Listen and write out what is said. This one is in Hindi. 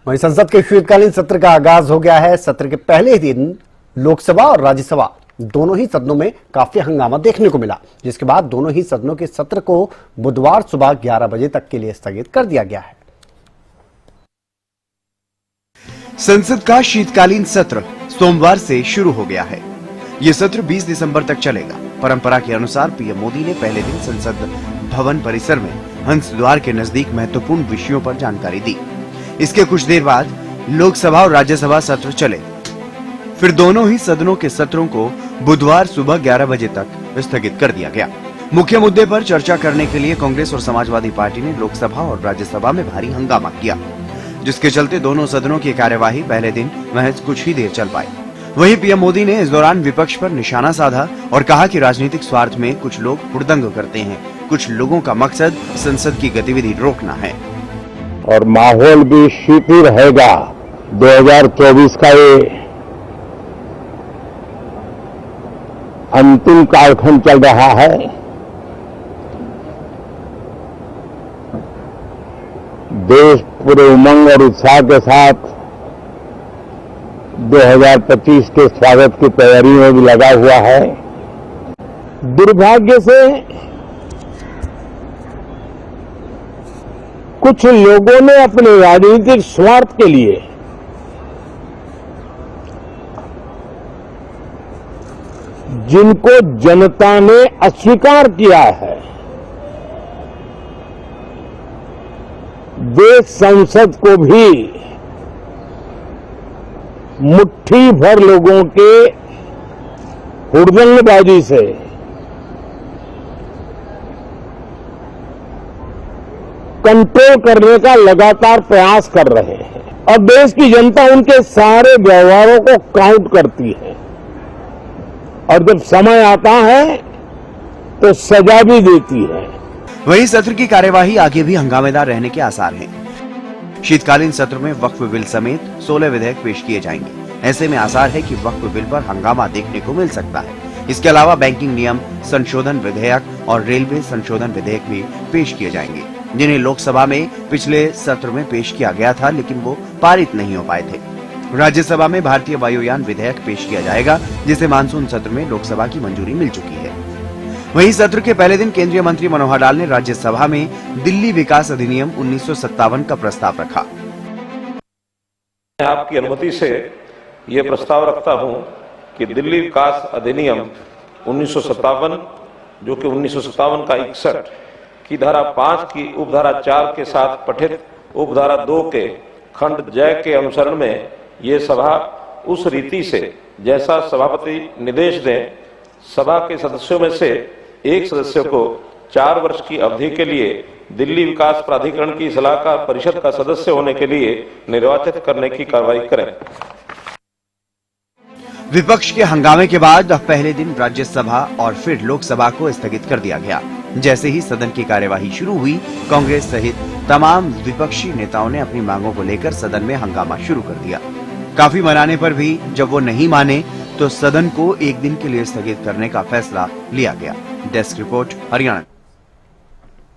वहीं संसद के शीतकालीन सत्र का आगाज हो गया है। सत्र के पहले ही दिन लोकसभा और राज्यसभा दोनों ही सदनों में काफी हंगामा देखने को मिला, जिसके बाद दोनों ही सदनों के सत्र को बुधवार सुबह 11 बजे तक के लिए स्थगित कर दिया गया है। संसद का शीतकालीन सत्र सोमवार से शुरू हो गया है। ये सत्र 20 दिसंबर तक चलेगा। परंपरा के अनुसार पीएम मोदी ने पहले दिन संसद भवन परिसर में हंस द्वार के नजदीक महत्वपूर्ण विषयों पर जानकारी दी। इसके कुछ देर बाद लोकसभा और राज्यसभा सत्र चले। फिर दोनों ही सदनों के सत्रों को बुधवार सुबह 11 बजे तक स्थगित कर दिया गया। मुख्य मुद्दे पर चर्चा करने के लिए कांग्रेस और समाजवादी पार्टी ने लोकसभा और राज्यसभा में भारी हंगामा किया, जिसके चलते दोनों सदनों की कार्यवाही पहले दिन महज कुछ ही देर चल पाई। वहीं पीएम मोदी ने इस दौरान विपक्ष पर निशाना साधा और कहा कि राजनीतिक स्वार्थ में कुछ लोग हुड़दंग करते हैं। कुछ लोगों का मकसद संसद की गतिविधि रोकना है और माहौल भी शीतल रहेगा। 2024 का ये अंतिम कालखंड चल रहा है। देश पूरे उमंग और उत्साह के साथ 2025 के स्वागत की तैयारी में भी लगा हुआ है। दुर्भाग्य से कुछ लोगों ने अपने राजनीतिक स्वार्थ के लिए जिनको जनता ने अस्वीकार किया है, वे संसद को भी मुट्ठी भर लोगों के हुड़दंगबाजी से कंट्रोल करने का लगातार प्रयास कर रहे हैं और देश की जनता उनके सारे व्यवहारों को काउंट करती है और जब समय आता है तो सजा भी देती है। वहीं सत्र की कार्यवाही आगे भी हंगामेदार रहने के आसार हैं। शीतकालीन सत्र में वक्फ बिल समेत 16 विधेयक पेश किए जाएंगे। ऐसे में आसार है कि वक्फ बिल पर हंगामा देखने को मिल सकता है। इसके अलावा बैंकिंग नियम संशोधन विधेयक और रेलवे संशोधन विधेयक भी पेश किए जाएंगे, जिन्हें लोकसभा में पिछले सत्र में पेश किया गया था, लेकिन वो पारित नहीं हो पाए थे। राज्यसभा में भारतीय वायुयान विधेयक पेश किया जाएगा, जिसे मानसून सत्र में लोकसभा की मंजूरी मिल चुकी है। वहीं सत्र के पहले दिन केंद्रीय मंत्री मनोहर लाल ने राज्यसभा में दिल्ली विकास अधिनियम 1957 का प्रस्ताव रखा। आपकी अनुमति से ये प्रस्ताव रखता हूं कि दिल्ली विकास अधिनियम 1957, जो कि 1957 का 61 की धारा 5 की उपधारा 4 के साथ पठित उपधारा 2 के खंड जय के अनुसरण में ये सभा उस रीति से जैसा सभापति निर्देश दें, सभा के सदस्यों में से एक सदस्य को 4 वर्ष की अवधि के लिए दिल्ली विकास प्राधिकरण की सलाहकार परिषद का सदस्य होने के लिए निर्वाचित करने की कार्रवाई करें। विपक्ष के हंगामे के बाद पहले दिन राज्यसभा और फिर लोकसभा को स्थगित कर दिया गया। जैसे ही सदन की कार्यवाही शुरू हुई, कांग्रेस सहित तमाम विपक्षी नेताओं ने अपनी मांगों को लेकर सदन में हंगामा शुरू कर दिया। काफी मनाने पर भी जब वो नहीं माने तो सदन को एक दिन के लिए स्थगित करने का फैसला लिया गया। Desk report, Haryana.